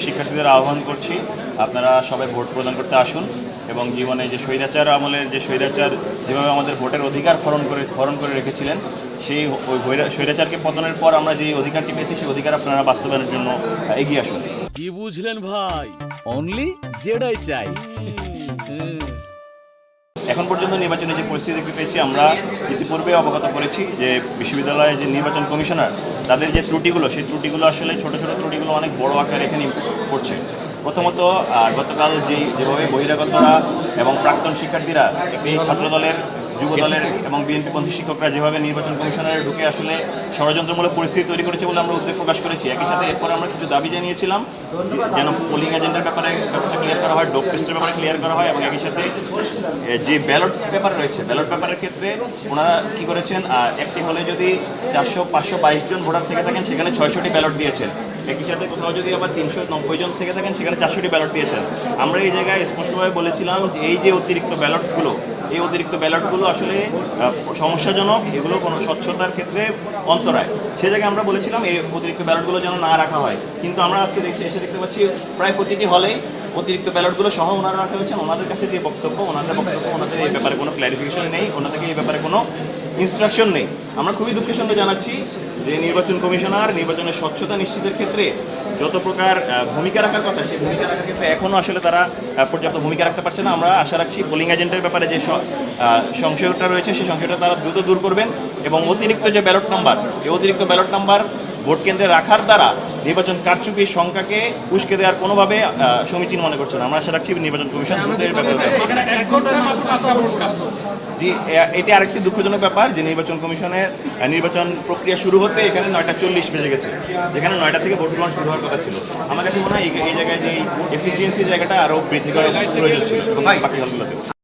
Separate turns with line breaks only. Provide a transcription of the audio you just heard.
শিক্ষার্থীদের আহ্বান করছি, আপনারা সবাই ভোট প্রদান করতে আসুন এবং জীবনে যে স্বৈরাচার আমলের যে স্বৈরাচার যেভাবে আমাদের ভোটের অধিকার হরণ করে রেখেছিলেন, সেই ওই স্বৈরাচারকে পতনের পর আমরা যে অধিকারটি পেয়েছি সেই অধিকার আপনারা বাস্তবায়নের জন্য এগিয়ে আসুন।
কি বুঝলেন ভাই? অনলি যেটাই চাই।
এখন পর্যন্ত নির্বাচনে যে পরিস্থিতি দেখতে পেয়েছি, আমরা ইতিপূর্বে অবগত করেছি যে বিশ্ববিদ্যালয়ের যে নির্বাচন কমিশনার তাদের যে ত্রুটিগুলো, সেই ত্রুটিগুলো আসলে ছোটো ছোটো ত্রুটিগুলো অনেক বড় আকারে এখানে পড়ছে। প্রথমত গতকাল যেভাবে বহিরাগতরা এবং প্রাক্তন শিক্ষার্থীরা একটি ছাত্রদলের, যুবদলের এবং বিএনপিপন্থী শিক্ষকরা যেভাবে নির্বাচন কমিশনারে ঢুকে আসলে ষড়যন্ত্রমূলক পরিস্থিতি তৈরি করেছে বলে আমরা উদ্বেগ প্রকাশ করেছি। একই সাথে এরপর আমরা কিছু দাবি জানিয়েছিলাম যেন পোলিং এজেন্টের ব্যাপারে ক্লিয়ার করা হয়, ডোপ টেস্টের ব্যাপারে ক্লিয়ার করা হয় এবং একই সাথে যে ব্যালট পেপার রয়েছে, ব্যালট পেপারের ক্ষেত্রে ওনারা কী করেছেন, একটি হলে যদি 400-522 জন ভোটার থেকে থাকেন সেখানে 600টি ব্যালট দিয়েছেন। একই সাথে কোথাও যদি আবার 390 জন থেকে থাকেন সেখানে 400টি ব্যালট দিয়েছেন। আমরা এই জায়গায় স্পষ্টভাবে বলেছিলাম যে এই যে অতিরিক্ত ব্যালটগুলো আসলে সমস্যাজনক, এগুলো কোনো স্বচ্ছতার ক্ষেত্রে অন্তরায়। সে জায়গায় আমরা বলেছিলাম এই অতিরিক্ত ব্যালটগুলো যেন না রাখা হয়, কিন্তু আমরা আজকে এসে দেখতে পাচ্ছি প্রায় প্রতিটি হলেই অতিরিক্ত ব্যালটগুলো সহ ওনারা রাখা হয়েছেন। ওনাদের কাছে যে বক্তব্য, ওনাদের এই ব্যাপারে কোনো ক্ল্যারিফিকেশন নেই, ওনাদেরকে এই ব্যাপারে কোনো ইনস্ট্রাকশন নেই। আমরা খুবই দুঃখের সঙ্গে জানাচ্ছি যে নির্বাচন কমিশনার নির্বাচনের স্বচ্ছতা নিশ্চিতের ক্ষেত্রে যত প্রকার ভূমিকা রাখার কথা, সেই ভূমিকা রাখার ক্ষেত্রে এখনও আসলে তারা পর্যাপ্ত ভূমিকা রাখতে পারছে না। আমরা আশা রাখছি পোলিং এজেন্টের ব্যাপারে যে সংশয়টা রয়েছে সেই সংশয়টা তারা দ্রুত দূর করবেন এবং অতিরিক্ত যে ব্যালট নাম্বার, এই অতিরিক্ত ব্যালট নাম্বার ভোট কেন্দ্রে রাখার দ্বারা নির্বাচন কারচুপির সংখ্যাকে উস্কে দেওয়ার কোনোভাবে সমীচীন মনে করছে না। আমরা আশা রাখছি নির্বাচন কমিশন জি, এটি আরেকটি দুঃখজনক ব্যাপার যে নির্বাচন কমিশনের নির্বাচন প্রক্রিয়া শুরু হতে এখানে 9:40 বেজে গেছে, যেখানে 9টা থেকে ভোট গ্রহণ শুরু হওয়ার কথা ছিল। আমার কাছে মনে হয় এই জায়গায় যে এফিসিয়েন্সি জায়গাটা আরও বৃদ্ধি করার প্রয়োজন ছিল বাকি হলগুলোতে।